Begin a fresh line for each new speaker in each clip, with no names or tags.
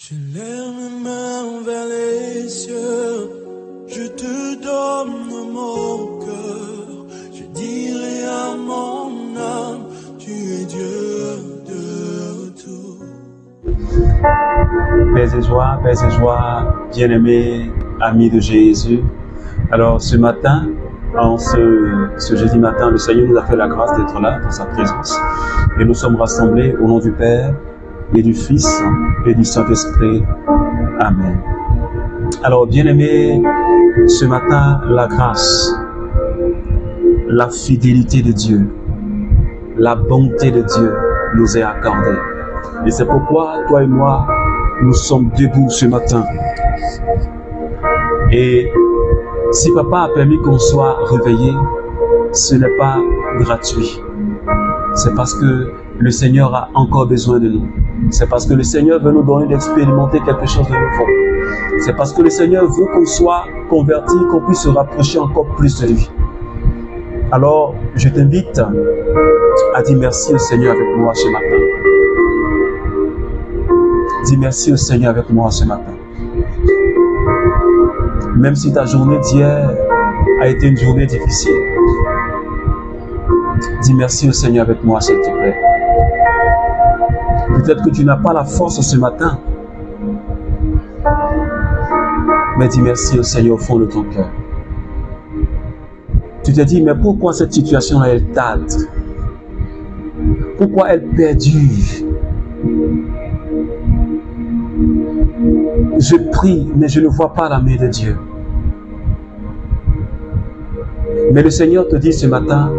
Je lève mes mains vers les cieux, je te donne mon cœur, je dirai à mon âme, tu es Dieu de tout.
Paix et joie, bien-aimés, amis de Jésus. Alors ce matin, ce jeudi matin, le Seigneur nous a fait la grâce d'être là dans sa présence. Et nous sommes rassemblés au nom du Père et du Fils et du Saint-Esprit. Amen. Alors bien-aimés, ce matin, la grâce, la fidélité de Dieu, la bonté de Dieu nous est accordée. Et c'est pourquoi toi et moi, nous sommes debout ce matin. Et si Papa a permis qu'on soit réveillé, ce n'est pas gratuit. C'est parce que le Seigneur a encore besoin de nous. C'est parce que le Seigneur veut nous donner d'expérimenter quelque chose de nouveau. C'est parce que le Seigneur veut qu'on soit converti, qu'on puisse se rapprocher encore plus de lui. Alors, je t'invite à dire merci au Seigneur avec moi ce matin. Dis merci au Seigneur avec moi ce matin. Même si ta journée d'hier a été une journée difficile, dis merci au Seigneur avec moi, s'il te plaît. Peut-être que tu n'as pas la force ce matin, mais dis merci au Seigneur au fond de ton cœur. Tu te dis, mais pourquoi cette situation elle tarde? Pourquoi elle perdure? Je prie, mais je ne vois pas la main de Dieu. Mais le Seigneur te dit ce matin,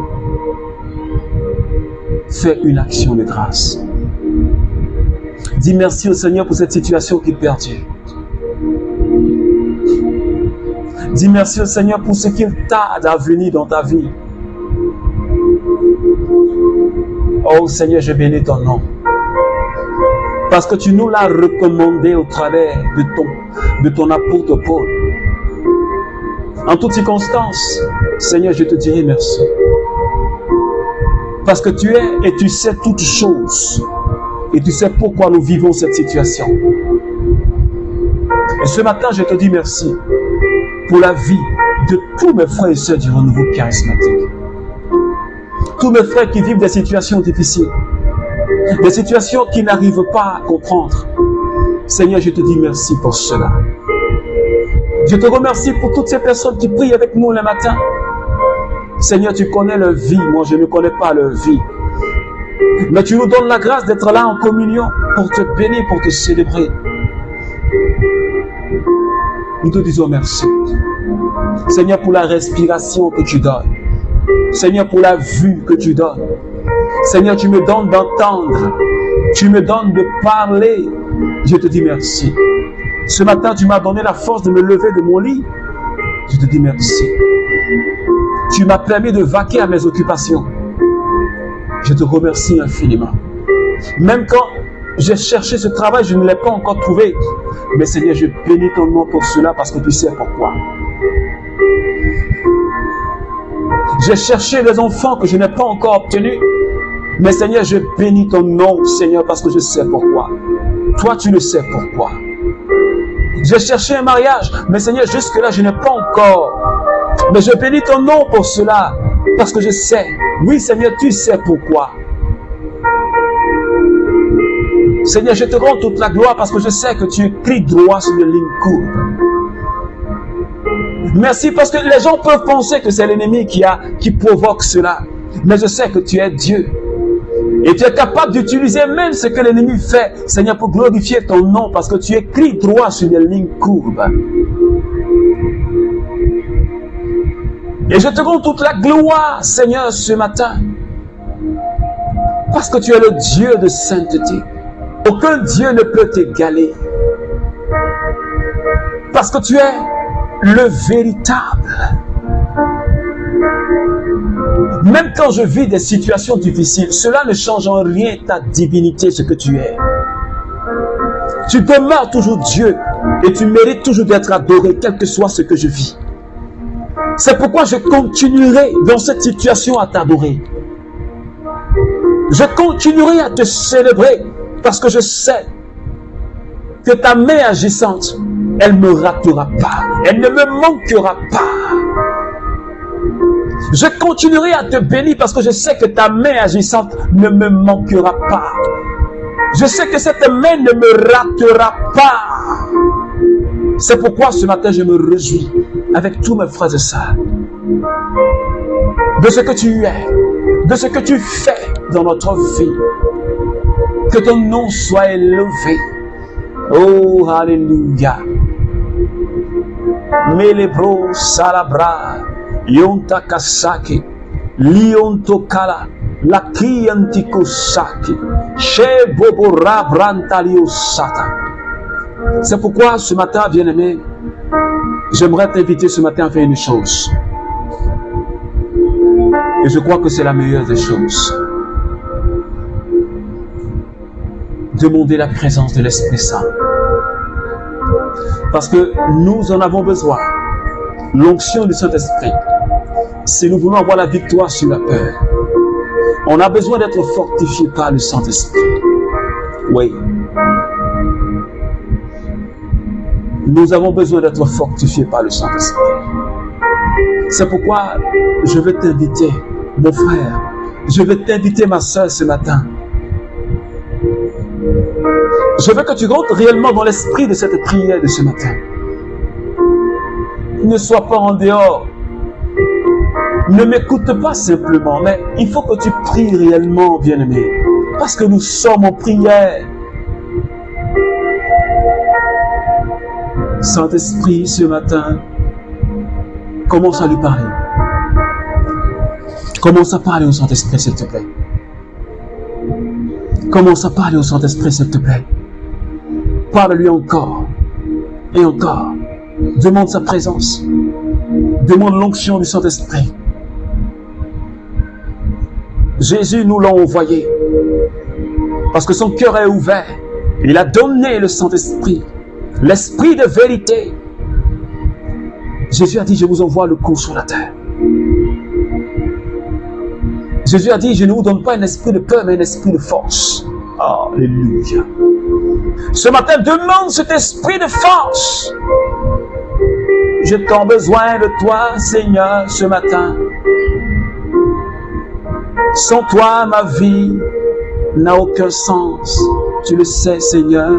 fais une action de grâce. Dis merci au Seigneur pour cette situation qui perdure. Dis merci au Seigneur pour ce qu'il tarde à venir dans ta vie. Oh Seigneur, je bénis ton nom. Parce que tu nous l'as recommandé au travers de ton apôtre Paul. En toutes circonstances, Seigneur, je te dirai merci. Parce que tu es et tu sais toutes choses. Et tu sais pourquoi nous vivons cette situation. Et ce matin, je te dis merci pour la vie de tous mes frères et sœurs du renouveau charismatique. Tous mes frères qui vivent des situations difficiles. Des situations qu'ils n'arrivent pas à comprendre. Seigneur, je te dis merci pour cela. Je te remercie pour toutes ces personnes qui prient avec nous le matin. Seigneur, tu connais leur vie. Moi, je ne connais pas leur vie. Mais tu nous donnes la grâce d'être là en communion pour te bénir, pour te célébrer. Nous te disons merci. Seigneur, pour la respiration que tu donnes. Seigneur, pour la vue que tu donnes. Seigneur, tu me donnes d'entendre. Tu me donnes de parler. Je te dis merci. Ce matin, tu m'as donné la force de me lever de mon lit. Je te dis merci. Tu m'as permis de vaquer à mes occupations. Je te remercie infiniment. Même quand j'ai cherché ce travail, je ne l'ai pas encore trouvé. Mais Seigneur, je bénis ton nom pour cela parce que tu sais pourquoi. J'ai cherché des enfants que je n'ai pas encore obtenus. Mais Seigneur, je bénis ton nom, Seigneur, parce que je sais pourquoi. Toi, tu le sais pourquoi. J'ai cherché un mariage, mais Seigneur, jusque-là, je n'ai pas encore. Mais je bénis ton nom pour cela, parce que je sais. Oui, Seigneur, tu sais pourquoi. Seigneur, je te rends toute la gloire parce que je sais que tu écris droit sur les lignes courbes. Merci parce que les gens peuvent penser que c'est l'ennemi qui provoque cela. Mais je sais que tu es Dieu. Et tu es capable d'utiliser même ce que l'ennemi fait, Seigneur, pour glorifier ton nom, parce que tu écris droit sur les lignes courbes. Et je te rends toute la gloire, Seigneur, ce matin, parce que tu es le Dieu de sainteté. Aucun Dieu ne peut t'égaler. Parce que tu es le véritable. Même quand je vis des situations difficiles, cela ne change en rien ta divinité, ce que tu es. Tu demeures toujours Dieu et tu mérites toujours d'être adoré, quel que soit ce que je vis. C'est pourquoi je continuerai dans cette situation à t'adorer. Je continuerai à te célébrer parce que je sais que ta main agissante, elle ne me ratera pas. Elle ne me manquera pas. Je continuerai à te bénir parce que je sais que ta main agissante ne me manquera pas. Je sais que cette main ne me ratera pas. C'est pourquoi ce matin, je me réjouis avec tous mes frères et sœurs de ce que tu es, de ce que tu fais dans notre vie. Que ton nom soit élevé. Oh, alléluia. Melebro salabra, yonta kasaki, lionto kala, laki antiko saki, she bobora brantalio sata. C'est pourquoi ce matin, bien-aimé, j'aimerais t'inviter ce matin à faire une chose. Et je crois que c'est la meilleure des choses. Demander la présence de l'Esprit Saint. Parce que nous en avons besoin. L'onction du Saint-Esprit. Si nous voulons avoir la victoire sur la peur, on a besoin d'être fortifié par le Saint-Esprit. Oui. Nous avons besoin d'être fortifiés par le Saint-Esprit. C'est pourquoi je veux t'inviter, mon frère, je veux t'inviter, ma soeur, ce matin. Je veux que tu rentres réellement dans l'esprit de cette prière de ce matin. Ne sois pas en dehors. Ne m'écoute pas simplement, mais il faut que tu pries réellement, bien-aimé. Parce que nous sommes en prière. Saint-Esprit, ce matin, commence à lui parler. Commence à parler au Saint-Esprit, s'il te plaît. Commence à parler au Saint-Esprit, s'il te plaît. Parle-lui encore et encore. Demande sa présence. Demande l'onction du Saint-Esprit. Jésus nous l'a envoyé parce que son cœur est ouvert. Il a donné le Saint-Esprit, l'Esprit de vérité. Jésus a dit, je vous envoie le consolateur. Jésus a dit, je ne vous donne pas un esprit de peur, mais un esprit de force. Alléluia. Ce matin, demande cet esprit de force. Je t'en besoin de toi, Seigneur, ce matin. Sans toi, ma vie n'a aucun sens. Tu le sais, Seigneur.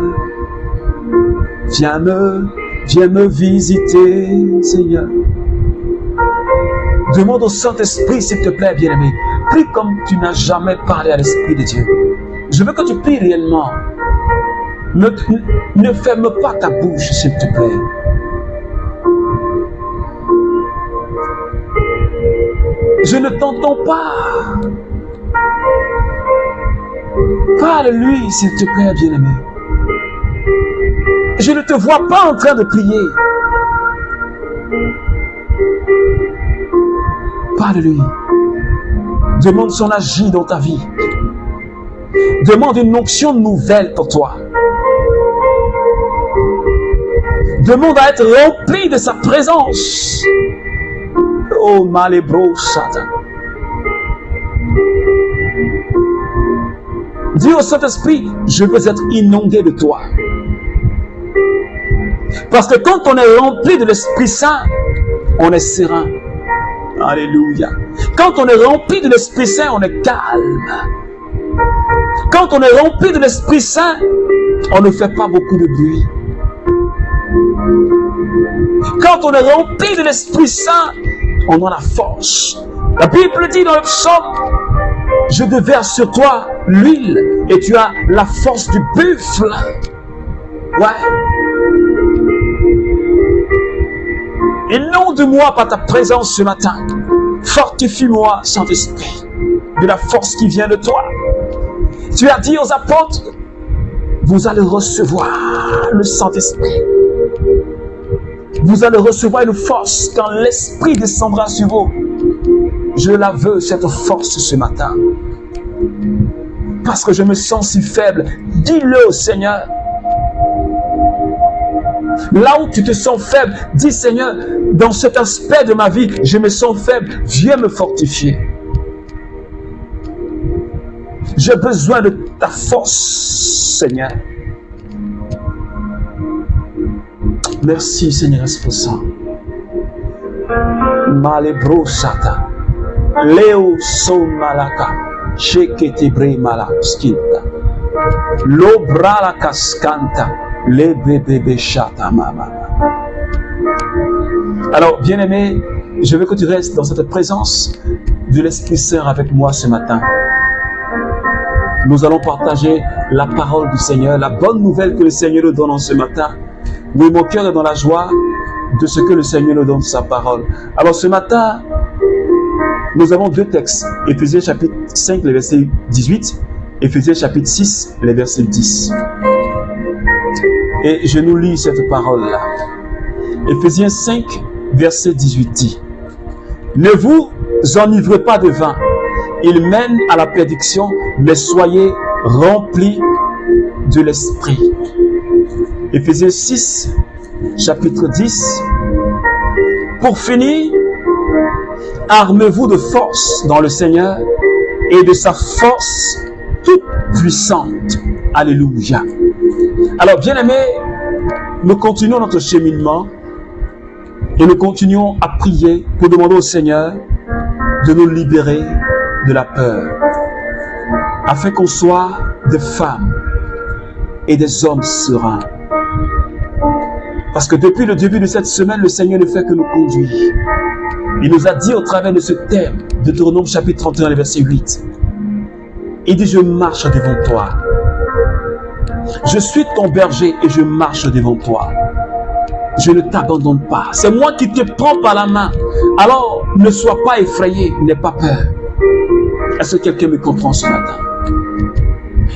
Viens me visiter, Seigneur. Demande au Saint-Esprit, s'il te plaît, bien-aimé. Prie comme tu n'as jamais parlé à l'Esprit de Dieu. Je veux que tu pries réellement. Ne ferme pas ta bouche, s'il te plaît. Je ne t'entends pas. Parle-lui, s'il te plaît, bien-aimé. Je ne te vois pas en train de prier. Parle-lui. Demande son agir dans ta vie. Demande une onction nouvelle pour toi. Demande à être rempli de sa présence. Oh, malébro, Satan. Dis au Saint-Esprit, je veux être inondé de toi. Parce que quand on est rempli de l'Esprit Saint, on est serein. Alléluia. Quand on est rempli de l'Esprit Saint, on est calme. Quand on est rempli de l'Esprit Saint, on ne fait pas beaucoup de bruit. Quand on est rempli de l'Esprit Saint, on a la force. La Bible dit dans le psaume, je déverse sur toi l'huile et tu as la force du buffle. Ouais. Inonde-moi par ta présence ce matin. Fortifie-moi, Saint-Esprit, de la force qui vient de toi. Tu as dit aux apôtres, vous allez recevoir le Saint-Esprit. Vous allez recevoir une force quand l'Esprit descendra sur vous. Je la veux, cette force, ce matin. Parce que je me sens si faible. Dis-le au Seigneur. Là où tu te sens faible, dis Seigneur, dans cet aspect de ma vie, je me sens faible. Viens me fortifier. J'ai besoin de ta force, Seigneur. Merci Seigneur Esprit Saint. Malebro Sata. Leo son malaka. Sheketebre malakskita. Lobra la cascanta. Le bébé chata mama. Alors, bien-aimé, je veux que tu restes dans cette présence de l'Esprit Saint avec moi ce matin. Nous allons partager la parole du Seigneur, la bonne nouvelle que le Seigneur nous donne en ce matin. Oui, mon cœur est dans la joie de ce que le Seigneur nous donne sa parole. Alors ce matin, nous avons deux textes. Éphésiens chapitre 5, le verset 18. Éphésiens chapitre 6, le verset 10. Et je nous lis cette parole-là. Éphésiens 5, verset 18 dit: Ne vous enivrez pas de vin, il mène à la perdition, mais soyez remplis de l'esprit. Éphésiens 6, chapitre 10. Pour finir, armez-vous de force dans le Seigneur et de sa force toute puissante. Alléluia. Alors, bien-aimés, nous continuons notre cheminement et nous continuons à prier pour demander au Seigneur de nous libérer de la peur, afin qu'on soit des femmes et des hommes sereins. Parce que depuis le début de cette semaine, le Seigneur ne fait que nous conduire. Il nous a dit au travers de ce thème, Deutéronome chapitre 31, le verset 8, il dit: je marche devant toi. Je suis ton berger et je marche devant toi. Je ne t'abandonne pas. C'est moi qui te prends par la main. Alors, ne sois pas effrayé, n'aie pas peur. Est-ce que quelqu'un me comprend ce matin?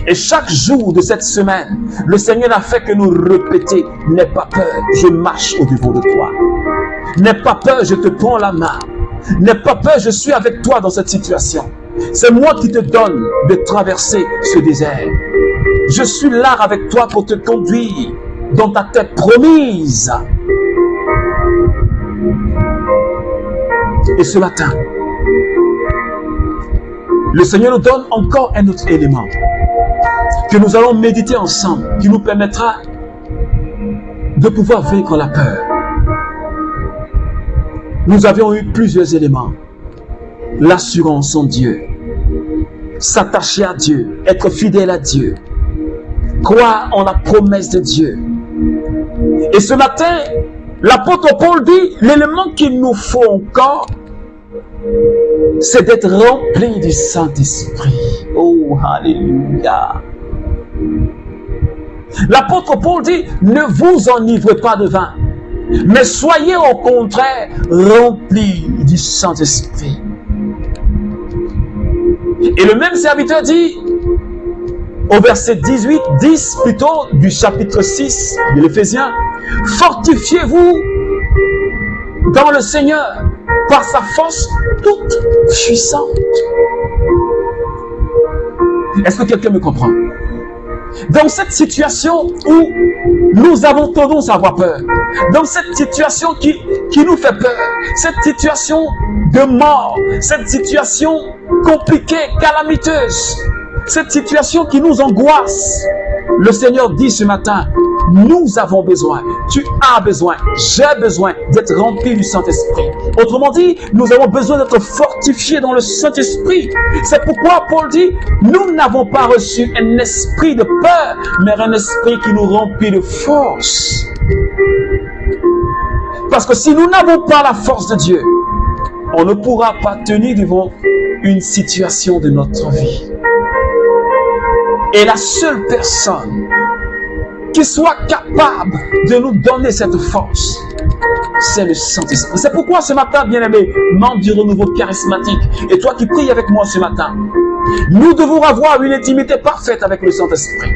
Et chaque jour de cette semaine, le Seigneur n'a fait que nous répéter: n'aie pas peur, je marche au-devant de toi. N'aie pas peur, je te prends la main. N'aie pas peur, je suis avec toi dans cette situation. C'est moi qui te donne de traverser ce désert. Je suis là avec toi pour te conduire dans ta terre promise. Et ce matin, le Seigneur nous donne encore un autre élément que nous allons méditer ensemble, qui nous permettra de pouvoir vaincre la peur. Nous avions eu plusieurs éléments. L'assurance en Dieu, s'attacher à Dieu, être fidèle à Dieu, croire en la promesse de Dieu. Et ce matin, l'apôtre Paul dit, l'élément qu'il nous faut encore, c'est d'être rempli du Saint-Esprit. Oh, alléluia. L'apôtre Paul dit, ne vous enivrez pas de vin, mais soyez au contraire remplis du Saint-Esprit. Et le même serviteur dit, au verset 10 plutôt, du chapitre 6 de l'Éphésiens, fortifiez-vous dans le Seigneur par sa force toute puissante. Est-ce que quelqu'un me comprend? Dans cette situation où nous avons tendance à avoir peur, dans cette situation qui nous fait peur, cette situation de mort, cette situation compliquée, calamiteuse, cette situation qui nous angoisse, le Seigneur dit ce matin, nous avons besoin, tu as besoin, j'ai besoin d'être rempli du Saint-Esprit. Autrement dit, nous avons besoin d'être fortifiés dans le Saint-Esprit. C'est pourquoi Paul dit, nous n'avons pas reçu un esprit de peur, mais un esprit qui nous remplit de force. Parce que si nous n'avons pas la force de Dieu, on ne pourra pas tenir devant une situation de notre vie. Et la seule personne qui soit capable de nous donner cette force, c'est le Saint-Esprit. C'est pourquoi ce matin, bien-aimé, membre du renouveau charismatique, et toi qui pries avec moi ce matin, nous devons avoir une intimité parfaite avec le Saint-Esprit.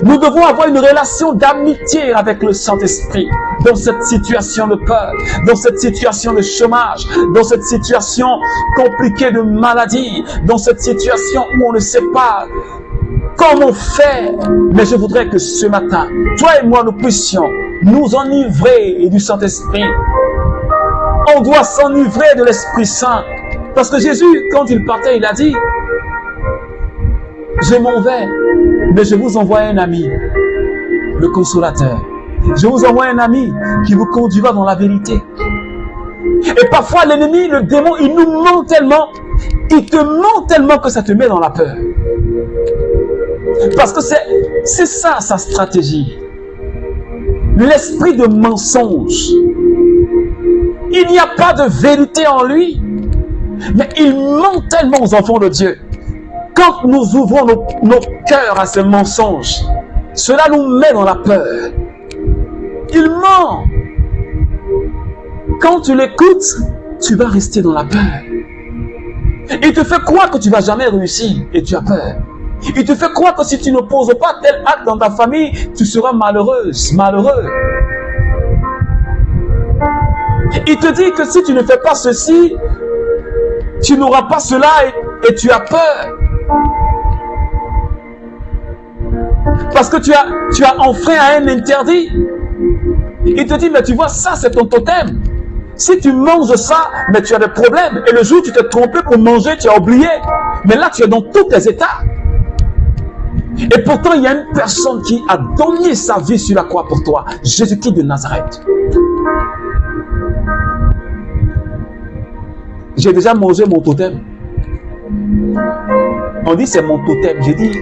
Nous devons avoir une relation d'amitié avec le Saint-Esprit dans cette situation de peur, dans cette situation de chômage, dans cette situation compliquée de maladie, dans cette situation où on ne sait pas comment faire. Mais je voudrais que ce matin, toi et moi, nous puissions nous enivrer du Saint-Esprit. On doit s'enivrer de l'Esprit Saint. Parce que Jésus, quand il partait, il a dit, je m'en vais, mais je vous envoie un ami, le Consolateur. Je vous envoie un ami qui vous conduira dans la vérité. Et parfois, l'ennemi, le démon, il nous ment tellement, il te ment tellement que ça te met dans la peur. Parce que c'est ça sa stratégie. L'esprit de mensonge. Il n'y a pas de vérité en lui, mais il ment tellement aux enfants de Dieu. Quand nous ouvrons nos cœurs à ce mensonge, cela nous met dans la peur. Il ment. Quand tu l'écoutes, tu vas rester dans la peur. Il te fait croire que tu ne vas jamais réussir et tu as peur. Il te fait croire que si tu ne poses pas tel acte dans ta famille, tu seras malheureuse, malheureux. Il te dit que si tu ne fais pas ceci, tu n'auras pas cela et tu as peur. Parce que tu as enfreint à un interdit. Il te dit, mais tu vois, ça c'est ton totem. Si tu manges ça, mais tu as des problèmes. Et le jour où tu t'es trompé pour manger, tu as oublié. Mais là, tu es dans tous tes états. Et pourtant, il y a une personne qui a donné sa vie sur la croix pour toi. Jésus-Christ de Nazareth. J'ai déjà mangé mon totem. On dit c'est mon totem. J'ai dit,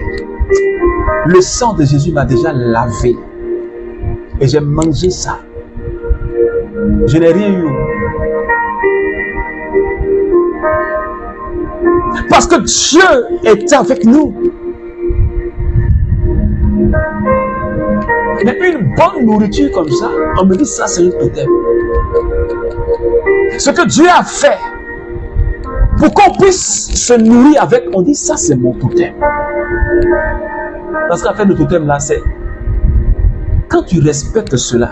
le sang de Jésus m'a déjà lavé. Et j'ai mangé ça. Je n'ai rien eu. Parce que Dieu est avec nous. Mais une bonne nourriture comme ça, on me dit ça c'est un totem. Ce que Dieu a fait pour qu'on puisse se nourrir avec, on dit ça c'est mon totem. Parce qu'en fait le totem là c'est quand tu respectes cela.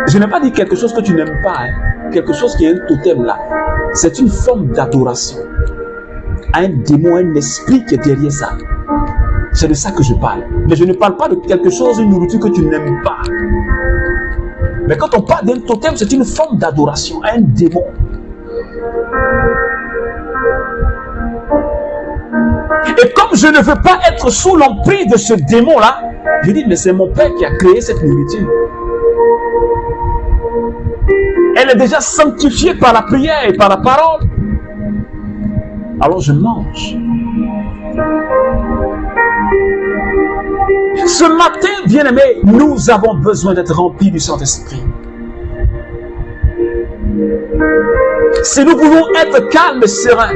Je n'ai pas dit quelque chose que tu n'aimes pas, hein. Quelque chose qui est un totem là. C'est une forme d'adoration à un démon, un esprit qui est derrière ça. C'est de ça que je parle. Mais je ne parle pas de quelque chose, une nourriture que tu n'aimes pas. Mais quand on parle d'un totem, c'est une forme d'adoration à un démon. Et comme je ne veux pas être sous l'emprise de ce démon-là, je dis, mais c'est mon Père qui a créé cette nourriture. Elle est déjà sanctifiée par la prière et par la parole. Alors je mange. Ce matin, bien-aimés, nous avons besoin d'être remplis du Saint-Esprit. Si nous voulons être calmes et sereins,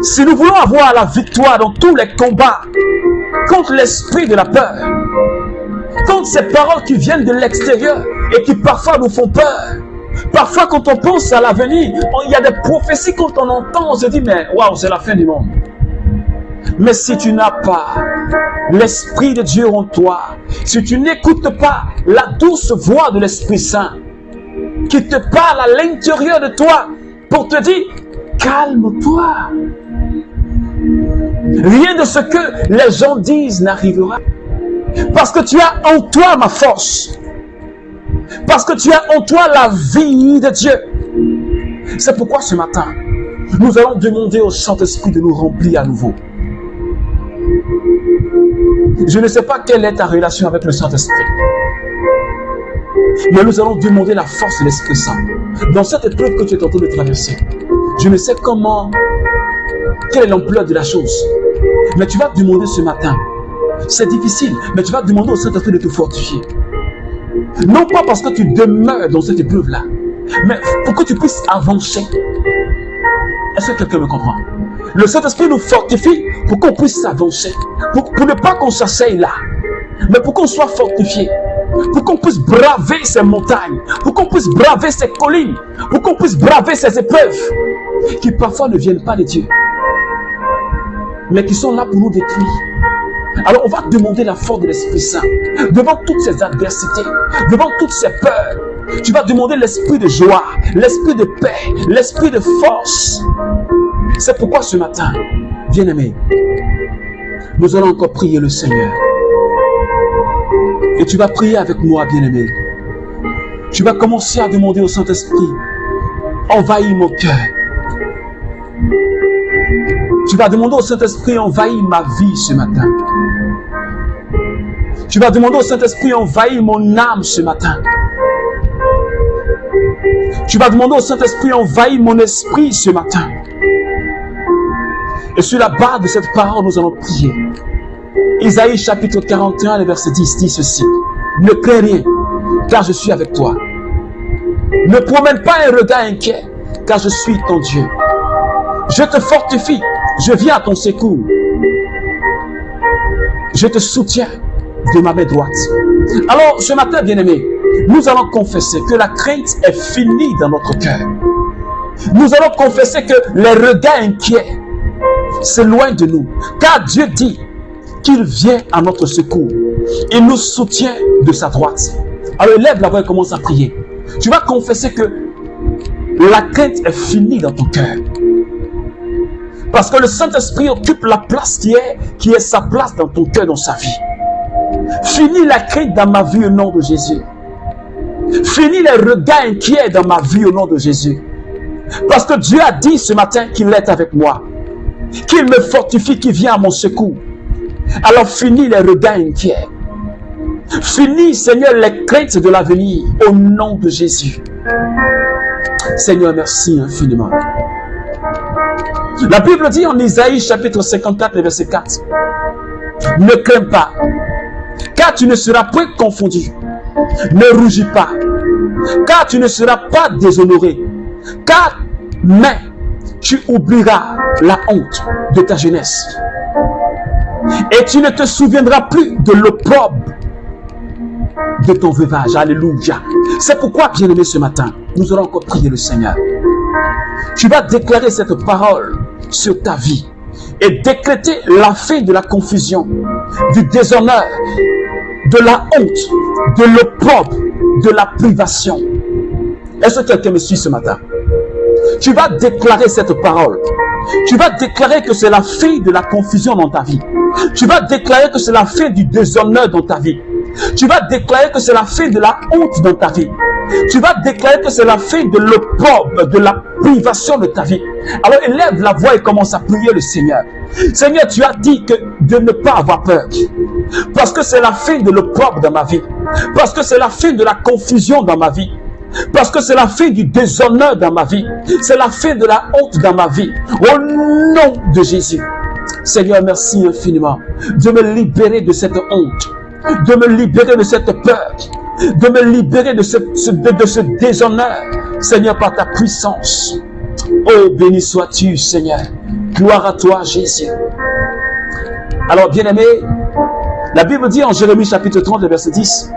si nous voulons avoir la victoire dans tous les combats contre l'esprit de la peur, contre ces paroles qui viennent de l'extérieur et qui parfois nous font peur, parfois quand on pense à l'avenir, il y a des prophéties quand on entend, on se dit mais waouh, c'est la fin du monde. Mais si tu n'as pas l'Esprit de Dieu en toi, si tu n'écoutes pas la douce voix de l'Esprit Saint qui te parle à l'intérieur de toi pour te dire calme-toi, rien de ce que les gens disent n'arrivera. Parce que tu as en toi ma force. Parce que tu as en toi la vie de Dieu. C'est pourquoi ce matin, nous allons demander au Saint-Esprit de nous remplir à nouveau. Je ne sais pas quelle est ta relation avec le Saint-Esprit. Mais nous allons demander la force de l'Esprit Saint. Dans cette épreuve que tu es en train de traverser, je ne sais comment, quelle est l'ampleur de la chose. Mais tu vas demander ce matin. C'est difficile, mais tu vas demander au Saint-Esprit de te fortifier. Non pas parce que tu demeures dans cette épreuve-là, mais pour que tu puisses avancer. Est-ce que quelqu'un me comprend? Le Saint-Esprit nous fortifie pour qu'on puisse avancer. Pour ne pas qu'on s'asseye là, mais pour qu'on soit fortifié. Pour qu'on puisse braver ces montagnes. Pour qu'on puisse braver ces collines. Pour qu'on puisse braver ces épreuves qui parfois ne viennent pas de Dieu, mais qui sont là pour nous détruire. Alors on va demander la force de l'Esprit Saint. Devant toutes ces adversités, devant toutes ces peurs, tu vas demander l'esprit de joie, l'esprit de paix, l'esprit de force. C'est pourquoi ce matin, bien-aimé, nous allons encore prier le Seigneur. Et tu vas prier avec moi, bien-aimé. Tu vas commencer à demander au Saint-Esprit, envahis mon cœur. Tu vas demander au Saint-Esprit, envahis ma vie ce matin. Tu vas demander au Saint-Esprit, envahis mon âme ce matin. Tu vas demander au Saint-Esprit, envahis mon esprit ce matin. Et sur la base de cette parole, nous allons prier. Isaïe chapitre 41, le verset 10 dit ceci. Ne crains rien, car je suis avec toi. Ne promène pas un regard inquiet, car je suis ton Dieu. Je te fortifie, je viens à ton secours. Je te soutiens de ma main droite. Alors, ce matin, bien-aimés, nous allons confesser que la crainte est finie dans notre cœur. Nous allons confesser que les regards inquiets s'éloignent de nous, car Dieu dit qu'il vient à notre secours. Il nous soutient de sa droite. Alors, lève la voix et commence à prier. Tu vas confesser que la crainte est finie dans ton cœur. Parce que le Saint-Esprit occupe la place qui est sa place dans ton cœur, dans sa vie. Finis la crainte dans ma vie au nom de Jésus. Finis les regards inquiets dans ma vie au nom de Jésus. Parce que Dieu a dit ce matin qu'il est avec moi. Qu'il me fortifie, qu'il vient à mon secours. Alors finis les regards inquiets. Finis, Seigneur, les craintes de l'avenir au nom de Jésus. Seigneur, merci infiniment. La Bible dit en Isaïe chapitre 54, verset 4. Ne crains pas, car tu ne seras point confondu. Ne rougis pas, car tu ne seras pas déshonoré. Mais tu oublieras la honte de ta jeunesse. Et tu ne te souviendras plus de l'opprobre de ton veuvage. Alléluia. C'est pourquoi, bien-aimé, ce matin, nous allons encore prier le Seigneur. Tu vas déclarer cette parole sur ta vie et décréter la fin de la confusion, du déshonneur, de la honte, de l'opprobre, de la privation. Est-ce que quelqu'un me suit ce matin? Tu vas déclarer cette parole. Tu vas déclarer que c'est la fin de la confusion dans ta vie. Tu vas déclarer que c'est la fin du déshonneur dans ta vie. Tu vas déclarer que c'est la fin de la honte dans ta vie. Tu vas déclarer que c'est la fin de l'opprobre, de la privation de ta vie. Alors élève la voix et commence à prier le Seigneur. Seigneur, tu as dit que de ne pas avoir peur. Parce que c'est la fin de l'opprobre dans ma vie. Parce que c'est la fin de la confusion dans ma vie. Parce que c'est la fin du déshonneur dans ma vie. C'est la fin de la honte dans ma vie. Au nom de Jésus. Seigneur, merci infiniment de me libérer de cette honte. De me libérer de cette peur. De me libérer de ce déshonneur. Seigneur, par ta puissance. Oh, béni sois-tu, Seigneur. Gloire à toi, Jésus. Alors, bien-aimé, la Bible dit en Jérémie chapitre 30, verset 10.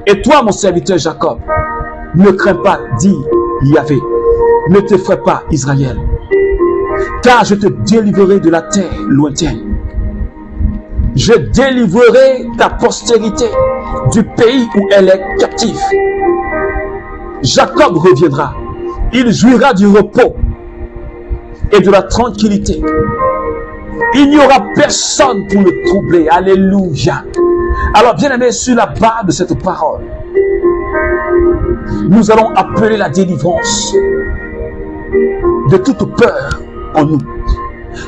Et toi, mon serviteur Jacob, ne crains pas, dit Yahvé. Ne t'effraie pas, Israël. Car je te délivrerai de la terre lointaine. Je délivrerai ta postérité du pays où elle est captive. Jacob reviendra. Il jouira du repos et de la tranquillité. Il n'y aura personne pour le troubler. Alléluia. Alors, bien aimé, sur la base de cette parole, nous allons appeler la délivrance de toute peur en nous.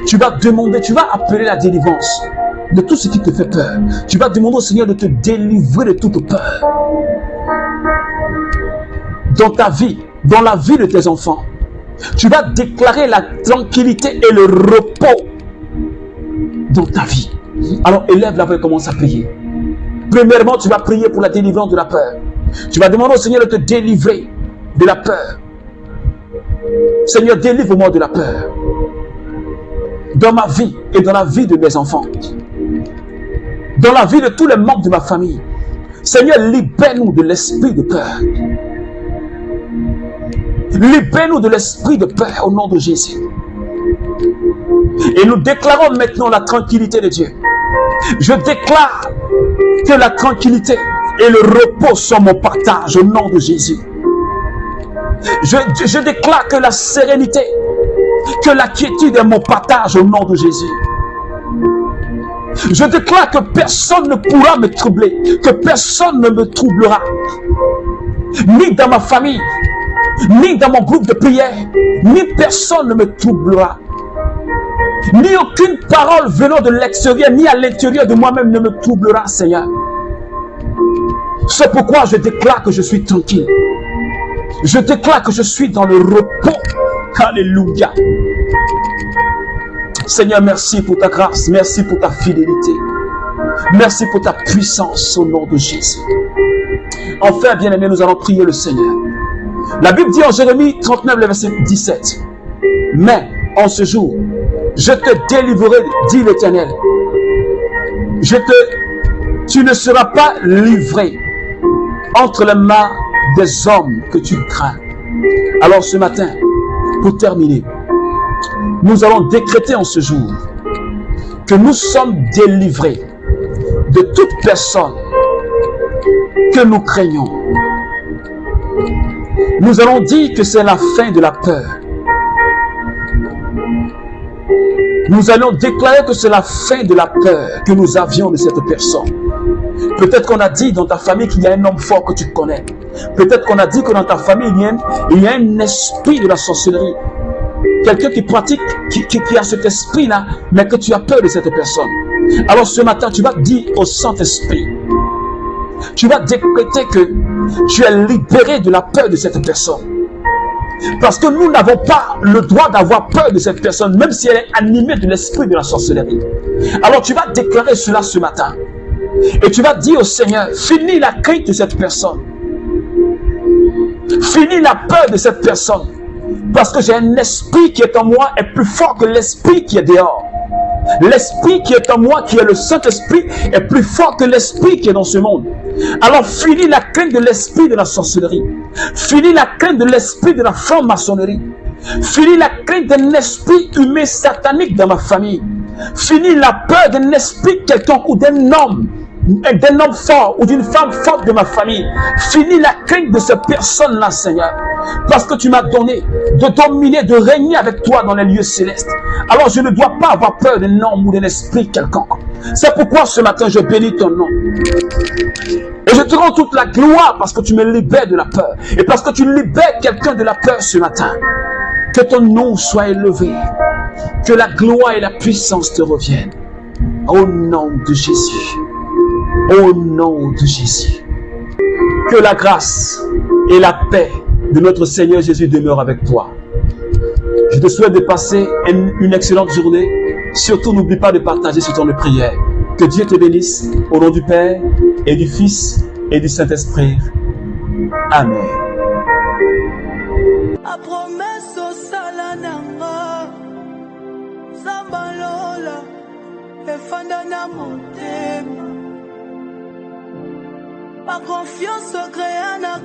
Tu vas demander, tu vas appeler la délivrance de tout ce qui te fait peur. Tu vas demander au Seigneur de te délivrer de toute peur. Dans ta vie, dans la vie de tes enfants, tu vas déclarer la tranquillité et le repos dans ta vie. Alors élève la voix et commence à prier. Premièrement, tu vas prier pour la délivrance de la peur. Tu vas demander au Seigneur de te délivrer de la peur. Seigneur, délivre-moi de la peur. Dans ma vie et dans la vie de mes enfants. Dans la vie de tous les membres de ma famille. Seigneur, libère-nous de l'esprit de peur. Libère-nous de l'esprit de peur au nom de Jésus. Et nous déclarons maintenant la tranquillité de Dieu. Je déclare que la tranquillité et le repos sont mon partage au nom de Jésus. Je déclare que la sérénité, que la quiétude est mon partage au nom de Jésus. Je déclare que personne ne pourra me troubler, que personne ne me troublera, ni dans ma famille, ni dans mon groupe de prière, ni personne ne me troublera. Ni aucune parole venant de l'extérieur, ni à l'intérieur de moi-même ne me troublera, Seigneur. C'est pourquoi je déclare que je suis tranquille. Je déclare que je suis dans le repos. Alléluia. Seigneur, merci pour ta grâce. Merci pour ta fidélité. Merci pour ta puissance au nom de Jésus. Enfin, bien-aimés, nous allons prier le Seigneur. La Bible dit en Jérémie 39, le verset 17. Mais en ce jour, je te délivrerai, dit l'Éternel. Tu ne seras pas livré entre les mains des hommes que tu crains. Alors ce matin, pour terminer, nous allons décréter en ce jour que nous sommes délivrés de toute personne que nous craignons. Nous allons dire que c'est la fin de la peur. Nous allons déclarer que c'est la fin de la peur que nous avions de cette personne. Peut-être qu'on a dit dans ta famille qu'il y a un homme fort que tu connais. Peut-être qu'on a dit que dans ta famille, il y a un esprit de la sorcellerie. Quelqu'un qui pratique, qui a cet esprit-là, mais que tu as peur de cette personne. Alors ce matin, tu vas dire au Saint-Esprit, tu vas décréter que tu es libéré de la peur de cette personne. Parce que nous n'avons pas le droit d'avoir peur de cette personne, même si elle est animée de l'esprit de la sorcellerie. Alors tu vas déclarer cela ce matin. Et tu vas dire au Seigneur, finis la crainte de cette personne. Finis la peur de cette personne. Parce que j'ai un esprit qui est en moi est plus fort que l'esprit qui est dehors. L'esprit qui est en moi, qui est le Saint-Esprit, est plus fort que l'esprit qui est dans ce monde. Alors finis la crainte de l'esprit de la sorcellerie. Finis la crainte de l'esprit de la franc-maçonnerie. Finis la crainte d'un esprit humain satanique dans ma famille. Finis la peur d'un esprit quelconque ou d'un homme fort ou d'une femme forte de ma famille. Finis la crainte de ces personnes-là, Seigneur. Parce que tu m'as donné de dominer, de régner avec toi dans les lieux célestes. Alors je ne dois pas avoir peur d'un homme ou d'un esprit quelconque. C'est pourquoi ce matin je bénis ton nom. Et je te rends toute la gloire parce que tu me libères de la peur. Et parce que tu libères quelqu'un de la peur ce matin. Que ton nom soit élevé. Que la gloire et la puissance te reviennent. Au nom de Jésus. Au nom de Jésus. Que la grâce et la paix de notre Seigneur Jésus demeurent avec toi. Je te souhaite de passer une excellente journée. Surtout, n'oublie pas de partager ce temps de prière. Que Dieu te bénisse au nom du Père et du Fils et du Saint-Esprit. Amen.
A promesse au salananga, Zambalola, et Fandana Montema. Ma confiance au créa na